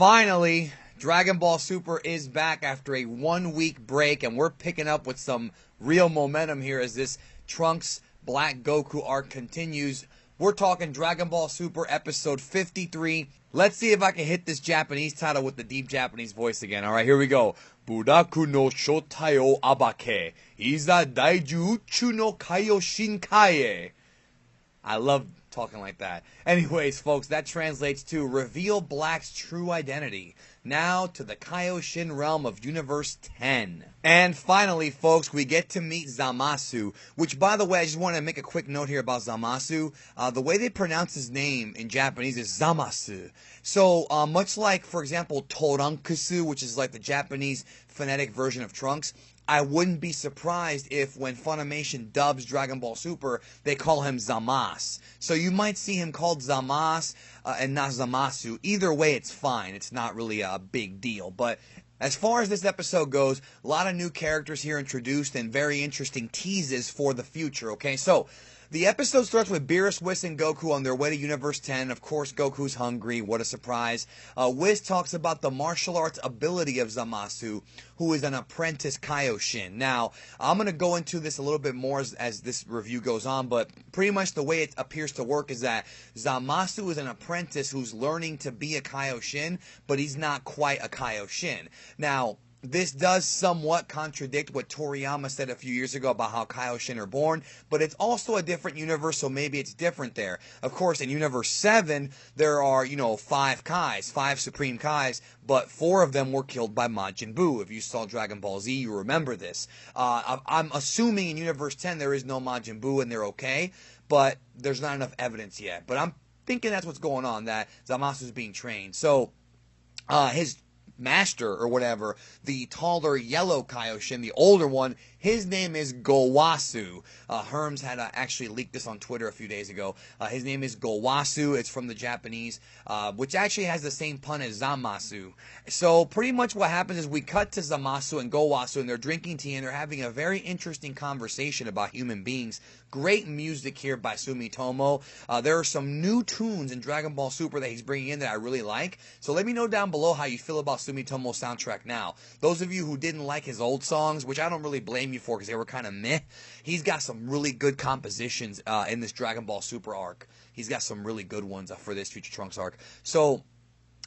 Finally, Dragon Ball Super is back after a 1-week break, and we're picking up with some real momentum here as this Trunks Black Goku arc continues. We're talking Dragon Ball Super episode 53. Let's see if I can hit this Japanese title with the deep Japanese voice again. Alright, here we go. Buraku no shotai o abake. Iza daiju uchu no kaioshinkai. I love talking like that. Anyways, folks, that translates to reveal Black's true identity. Now to the Kaioshin realm of Universe 10. And finally, folks, we get to meet Zamasu, which, by the way, I just want to make a quick note here about Zamasu. The way they pronounce his name in Japanese is Zamasu. So, much like, for example, Torankusu, which is like the Japanese phonetic version of Trunks, I wouldn't be surprised if when Funimation dubs Dragon Ball Super, they call him Zamas. So you might see him called Zamas and not Zamasu. Either way, it's fine. It's not really a big deal. But as far as this episode goes, a lot of new characters here introduced and very interesting teases for the future, okay? So, the episode starts with Beerus, Whis, and Goku on their way to Universe 10. Of course, Goku's hungry. What a surprise. Whis talks about the martial arts ability of Zamasu, who is an apprentice Kaioshin. Now, I'm going to go into this a little bit more as this review goes on, but pretty much the way it appears to work is that Zamasu is an apprentice who's learning to be a Kaioshin, but he's not quite a Kaioshin. Now, this does somewhat contradict what Toriyama said a few years ago about how Kaioshin are born, but it's also a different universe, so maybe it's different there. Of course, in Universe 7, there are, 5 Kais, 5 Supreme Kais, but 4 of them were killed by Majin Buu. If you saw Dragon Ball Z, you remember this. I'm assuming in Universe 10 there is no Majin Buu and they're okay, but there's not enough evidence yet. But I'm thinking that's what's going on, that Zamasu's being trained. So, his master or whatever, the taller yellow Kaioshin, the older one, his name is Gowasu. Herms had actually leaked this on Twitter a few days ago. His name is Gowasu. It's from the Japanese, which actually has the same pun as Zamasu. So pretty much what happens is we cut to Zamasu and Gowasu, and they're drinking tea, and they're having a very interesting conversation about human beings. Great music here by Sumitomo. There are some new tunes in Dragon Ball Super that he's bringing in that I really like. So let me know down below how you feel about Sumitomo's soundtrack now. Those of you who didn't like his old songs, which I don't really blame you for because they were kind of meh, he's got some really good compositions in this Dragon Ball Super arc. He's got some really good ones for this Future Trunks arc. So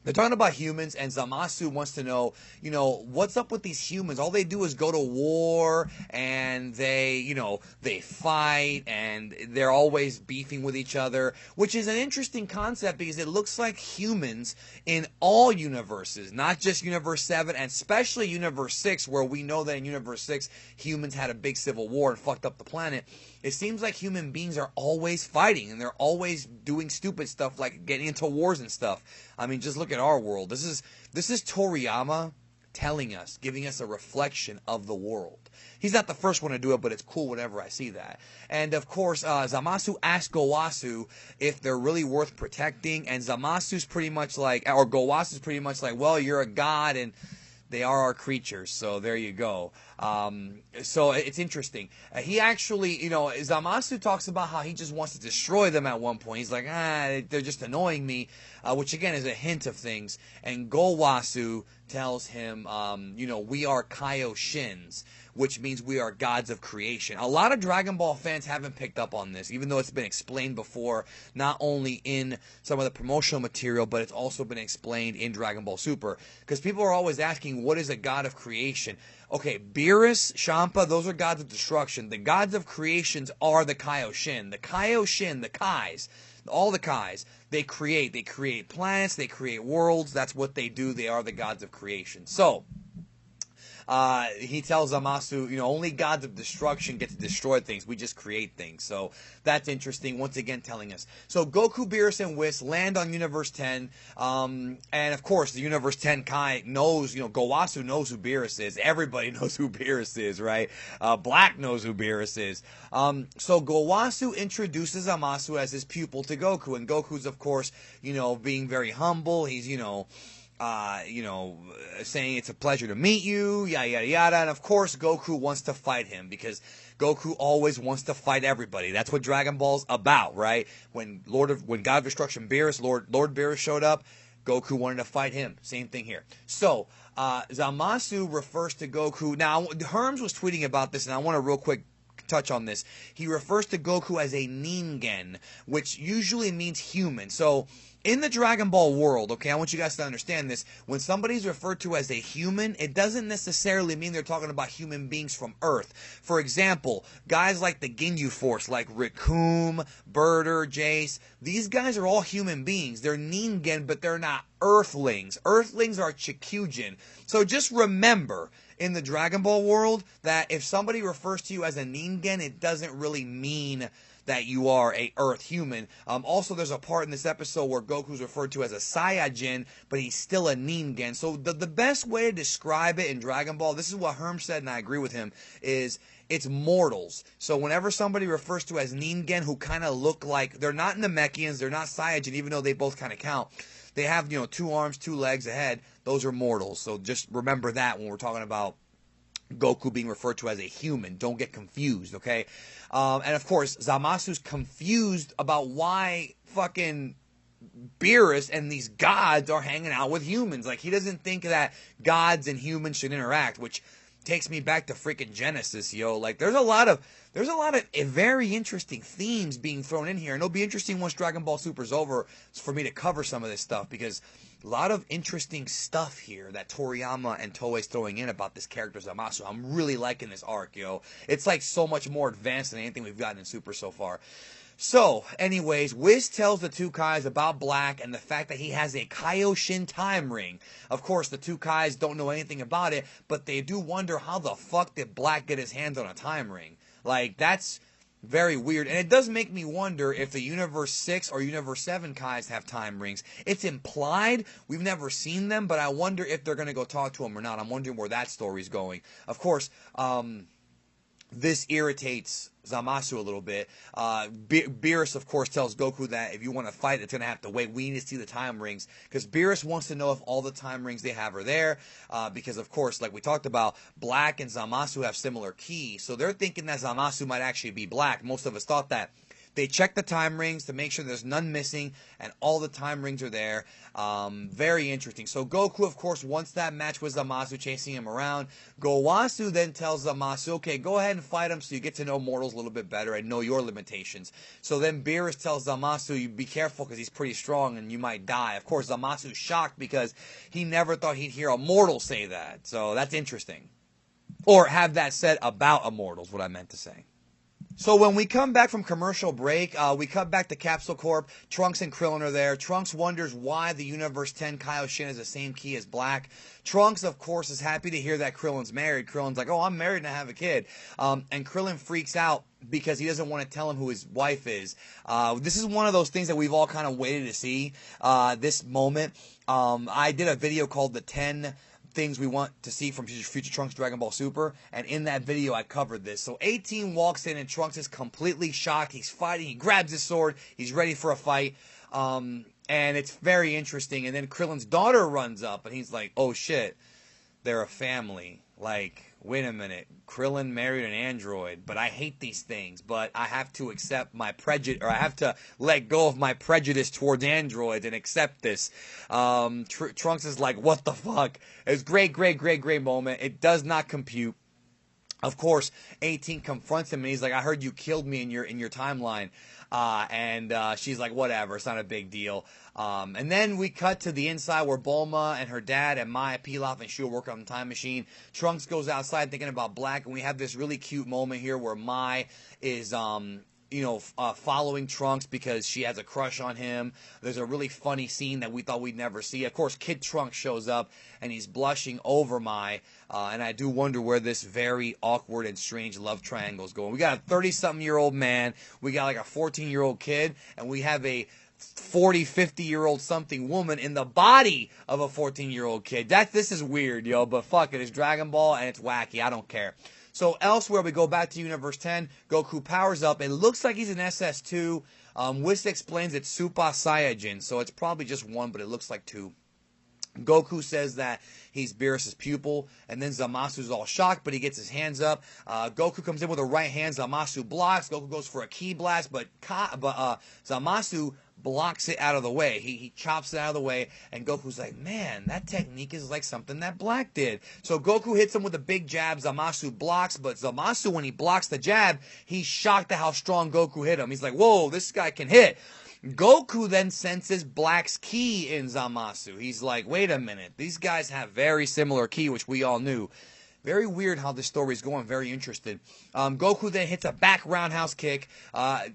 they're talking about humans, and Zamasu wants to know, what's up with these humans? All they do is go to war, and they fight, and they're always beefing with each other, which is an interesting concept because it looks like humans in all universes, not just Universe 7, and especially Universe 6, where we know that in Universe 6, humans had a big civil war and fucked up the planet. It seems like human beings are always fighting, and they're always doing stupid stuff like getting into wars and stuff. I mean, just look at our world. This is Toriyama telling us, giving us a reflection of the world. He's not the first one to do it, but it's cool whenever I see that. And of course, Zamasu asks Gowasu if they're really worth protecting, and Zamasu's pretty much like, or Gowasu's pretty much like, well, you're a god, and they are our creatures, so there you go. So it's interesting. He actually, Zamasu talks about how he just wants to destroy them at one point. He's like, they're just annoying me, which again is a hint of things. And Gowasu tells him, we are Kaioshins, which means we are gods of creation. A lot of Dragon Ball fans haven't picked up on this, even though it's been explained before, not only in some of the promotional material, but it's also been explained in Dragon Ball Super. Because people are always asking, what is a god of creation? Okay, Beerus, Champa, those are gods of destruction. The gods of creations are the Kaioshin. The Kaioshin, the Kais, all the Kais, they create planets, they create worlds. That's what they do. They are the gods of creation. So he tells Zamasu, only gods of destruction get to destroy things. We just create things. So that's interesting. Once again, telling us. So Goku, Beerus, and Whis land on Universe 10. And of course, the Universe 10 Kai knows, Gowasu knows who Beerus is. Everybody knows who Beerus is, right? Black knows who Beerus is. So Gowasu introduces Zamasu as his pupil to Goku. And Goku's, of course, being very humble. He's, saying it's a pleasure to meet you, yada, yada, yada. And of course, Goku wants to fight him because Goku always wants to fight everybody. That's what Dragon Ball's about, right? When God of Destruction Beerus, Lord Beerus showed up, Goku wanted to fight him. Same thing here. So, Zamasu refers to Goku. Now, Herms was tweeting about this, and I want to real quick touch on this. He refers to Goku as a Ningen, which usually means human. So, in the Dragon Ball world, okay, I want you guys to understand this. When somebody's referred to as a human, it doesn't necessarily mean they're talking about human beings from Earth. For example, guys like the Ginyu Force, like Rikum, Birder, Jace, these guys are all human beings. They're Ningen, but they're not Earthlings. Earthlings are Chikujin. So just remember, in the Dragon Ball world, that if somebody refers to you as a Ningen, it doesn't really mean that you are a Earth human. Also, there's a part in this episode where Goku's referred to as a Saiyajin, but he's still a Ningen. So the best way to describe it in Dragon Ball, this is what Herm said, and I agree with him, is it's mortals. So whenever somebody refers to as Ningen, who kind of look like, they're not Namekians, they're not Saiyajin, even though they both kind of count. They have, 2 arms, 2 legs, a head. Those are mortals. So just remember that when we're talking about Goku being referred to as a human. Don't get confused, okay? And of course, Zamasu's confused about why fucking Beerus and these gods are hanging out with humans. Like, he doesn't think that gods and humans should interact, which takes me back to freaking Genesis, yo. Like, there's a lot of very interesting themes being thrown in here, and it'll be interesting once Dragon Ball Super's over for me to cover some of this stuff, because a lot of interesting stuff here that Toriyama and Toei's throwing in about this character Zamasu. I'm really liking this arc, yo. It's like so much more advanced than anything we've gotten in Super so far. So, anyways, Whis tells the two Kais about Black and the fact that he has a Kaioshin time ring. Of course, the two Kais don't know anything about it, but they do wonder how the fuck did Black get his hands on a time ring. Like, that's very weird. And it does make me wonder if the Universe 6 or Universe 7 Kais have time rings. It's implied. We've never seen them, but I wonder if they're going to go talk to him or not. I'm wondering where that story's going. Of course, this irritates Zamasu a little bit. Beerus, of course, tells Goku that if you want to fight, it's going to have to wait. We need to see the time rings. Because Beerus wants to know if all the time rings they have are there. Because, of course, like we talked about, Black and Zamasu have similar keys. So they're thinking that Zamasu might actually be Black. Most of us thought that. They check the time rings to make sure there's none missing, and all the time rings are there. Very interesting. So Goku, of course, wants that match with Zamasu, chasing him around. Gowasu then tells Zamasu, okay, go ahead and fight him so you get to know mortals a little bit better and know your limitations. So then Beerus tells Zamasu, you be careful because he's pretty strong and you might die. Of course, Zamasu's shocked because he never thought he'd hear a mortal say that. So that's interesting. Or have that said about immortals, what I meant to say. So when we come back from commercial break, we cut back to Capsule Corp. Trunks and Krillin are there. Trunks wonders why the Universe 10 Kaioshin has the same key as Black. Trunks, of course, is happy to hear that Krillin's married. Krillin's like, oh, I'm married and I have a kid. And Krillin freaks out because he doesn't want to tell him who his wife is. This is one of those things that we've all kind of waited to see, this moment. I did a video called The 10 Things We Want to See from Future Trunks Dragon Ball Super, and in that video I covered this. So 18 walks in and Trunks is completely shocked. He's fighting, he grabs his sword, he's ready for a fight, and it's very interesting. And then Krillin's daughter runs up and he's like, oh shit, they're a family. Like, wait a minute, Krillin married an android, but I hate these things, but I have to accept my prejudice, or I have to let go of my prejudice towards androids and accept this. Trunks is like, what the fuck? It's great moment. It does not compute. Of course, 18 confronts him and he's like, I heard you killed me in your timeline. And she's like, whatever, it's not a big deal. And then we cut to the inside where Bulma and her dad and Maya, Pilaf, and Shu work on the time machine. Trunks goes outside thinking about Black, and we have this really cute moment here where Mai is, following Trunks because she has a crush on him. There's a really funny scene that we thought we'd never see. Of course, Kid Trunks shows up, and he's blushing over Mai, and I do wonder where this very awkward and strange love triangle is going. We got a 30-something-year-old man, we got like a 14-year-old kid, and we have a 40, 50-year-old something woman in the body of a 14-year-old kid. This is weird, yo, but fuck it. It's Dragon Ball, and it's wacky. I don't care. So elsewhere, we go back to Universe 10. Goku powers up. It looks like he's an SS2. Whis explains it's Super Saiyajin, so it's probably just one, but it looks like two. Goku says that he's Beerus' pupil, and then Zamasu's all shocked, but he gets his hands up. Goku comes in with a right hand. Zamasu blocks. Goku goes for a ki blast, but Zamasu blocks it out of the way. He chops it out of the way, and Goku's like, man, that technique is like something that Black did. So Goku hits him with a big jab. Zamasu blocks, but Zamasu, when he blocks the jab, he's shocked at how strong Goku hit him. He's like, whoa, this guy can hit. Goku then senses Black's ki in Zamasu. He's like, wait a minute, these guys have very similar ki, which we all knew. Very weird how this story is going. Very interested. Goku then hits a back roundhouse kick,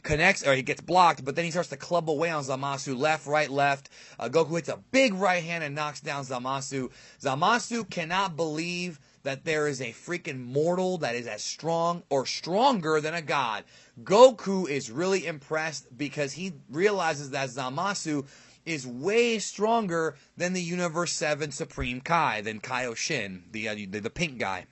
connects, or he gets blocked, but then he starts to club away on Zamasu, left, right, left. Goku hits a big right hand and knocks down Zamasu. Zamasu cannot believe that there is a freaking mortal that is as strong or stronger than a god. Goku is really impressed because he realizes that Zamasu is way stronger than the Universe 7 Supreme Kai, than Kaioshin, the pink guy.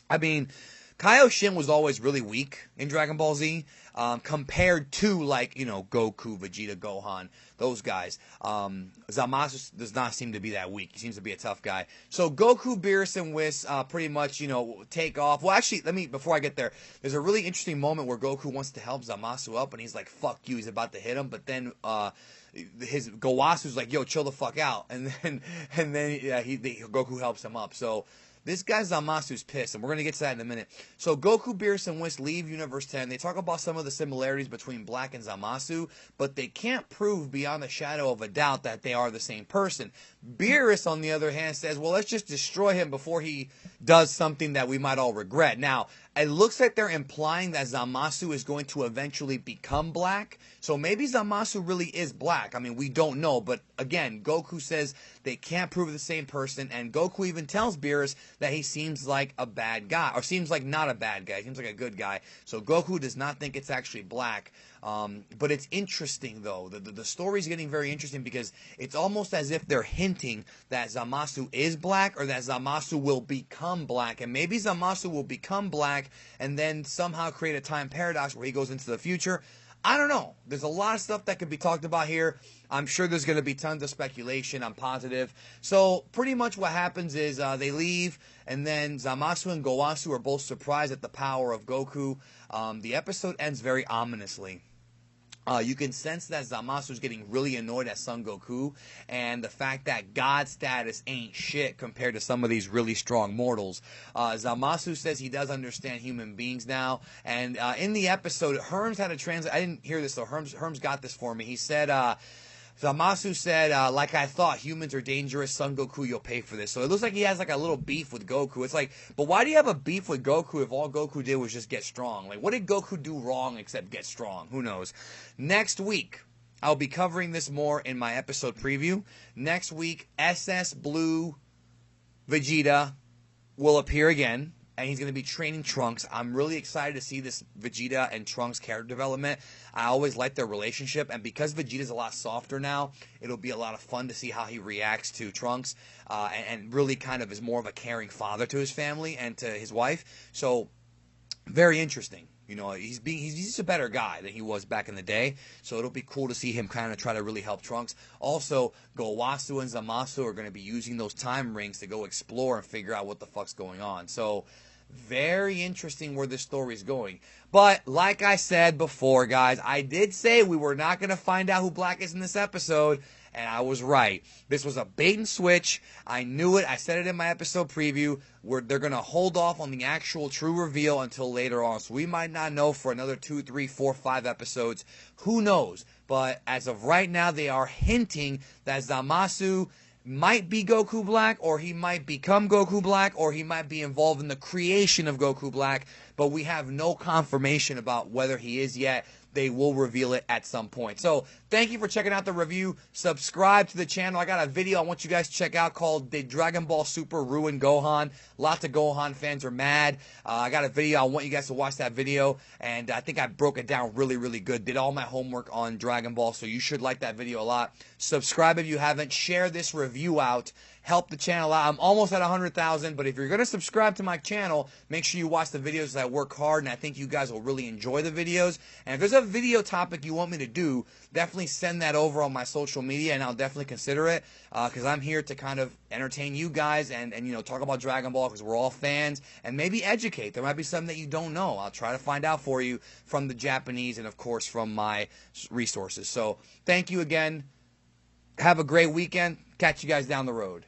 I mean, Kaioshin was always really weak in Dragon Ball Z, compared to, like, you know, Goku, Vegeta, Gohan, those guys. Zamasu does not seem to be that weak. He seems to be a tough guy. So Goku, Beerus, and Whis pretty much, you know, take off. Well, actually, before I get there, there's a really interesting moment where Goku wants to help Zamasu up, and he's like, fuck you, he's about to hit him, but then, his Gowasu's like, yo, chill the fuck out, and then Goku helps him up. So this guy Zamasu's pissed, and we're gonna get to that in a minute. So Goku, Beerus, and Whis leave Universe 10. They talk about some of the similarities between Black and Zamasu, but they can't prove beyond the shadow of a doubt that they are the same person. Beerus, on the other hand, says, well, let's just destroy him before he does something that we might all regret. Now, it looks like they're implying that Zamasu is going to eventually become Black. So maybe Zamasu really is Black. I mean, we don't know. But again, Goku says they can't prove the same person. And Goku even tells Beerus that he seems like a bad guy. Or seems like not a bad guy. He seems like a good guy. So Goku does not think it's actually Black. But it's interesting, though. The story's getting very interesting because it's almost as if they're hinting that Zamasu is Black or that Zamasu will become Black. And maybe Zamasu will become Black and then somehow create a time paradox where he goes into the future. I don't know. There's a lot of stuff that could be talked about here. I'm sure there's going to be tons of speculation. I'm positive. So pretty much what happens is they leave, and then Zamasu and Gowasu are both surprised at the power of Goku. The episode ends very ominously. You can sense that Zamasu's getting really annoyed at Son Goku, and the fact that God status ain't shit compared to some of these really strong mortals. Zamasu says he does understand human beings now, and in the episode, Herms had a translate. I didn't hear this, so Herms got this for me. He said, Zamasu said, like I thought, humans are dangerous. Son Goku, you'll pay for this. So it looks like he has like a little beef with Goku. It's like, but why do you have a beef with Goku if all Goku did was just get strong? Like, what did Goku do wrong except get strong? Who knows? Next week, I'll be covering this more in my episode preview. Next week, SS Blue Vegeta will appear again, and he's going to be training Trunks. I'm really excited to see this Vegeta and Trunks character development. I always like their relationship, and because Vegeta's a lot softer now, it'll be a lot of fun to see how he reacts to Trunks, and really kind of is more of a caring father to his family and to his wife. So, very interesting. You know, he's just a better guy than he was back in the day. So it'll be cool to see him kind of try to really help Trunks. Also, Gowasu and Zamasu are going to be using those time rings to go explore and figure out what the fuck's going on. So, very interesting where this story's going. But, like I said before, guys, I did say we were not going to find out who Black is in this episode, and I was right. This was a bait and switch. I knew it. I said it in my episode preview. They're going to hold off on the actual true reveal until later on. So we might not know for another 2, 3, 4, 5 episodes. Who knows? But as of right now, they are hinting that Zamasu might be Goku Black, or he might become Goku Black, or he might be involved in the creation of Goku Black, but we have no confirmation about whether he is yet. They will reveal it at some point. So, thank you for checking out the review. Subscribe to the channel. I got a video I want you guys to check out called Did Dragon Ball Super Ruin Gohan? Lots of Gohan fans are mad. I got a video. I want you guys to watch that video. And I think I broke it down really, really good. Did all my homework on Dragon Ball, so you should like that video a lot. Subscribe if you haven't. Share this review out. help the channel out. I'm almost at 100,000, but if you're going to subscribe to my channel, make sure you watch the videos. I work hard, and I think you guys will really enjoy the videos. And if there's a video topic you want me to do, definitely send that over on my social media, and I'll definitely consider it, because I'm here to kind of entertain you guys and you know, talk about Dragon Ball, because we're all fans, and maybe educate. There might be something that you don't know. I'll try to find out for you from the Japanese and, of course, from my resources. So thank you again. Have a great weekend. Catch you guys down the road.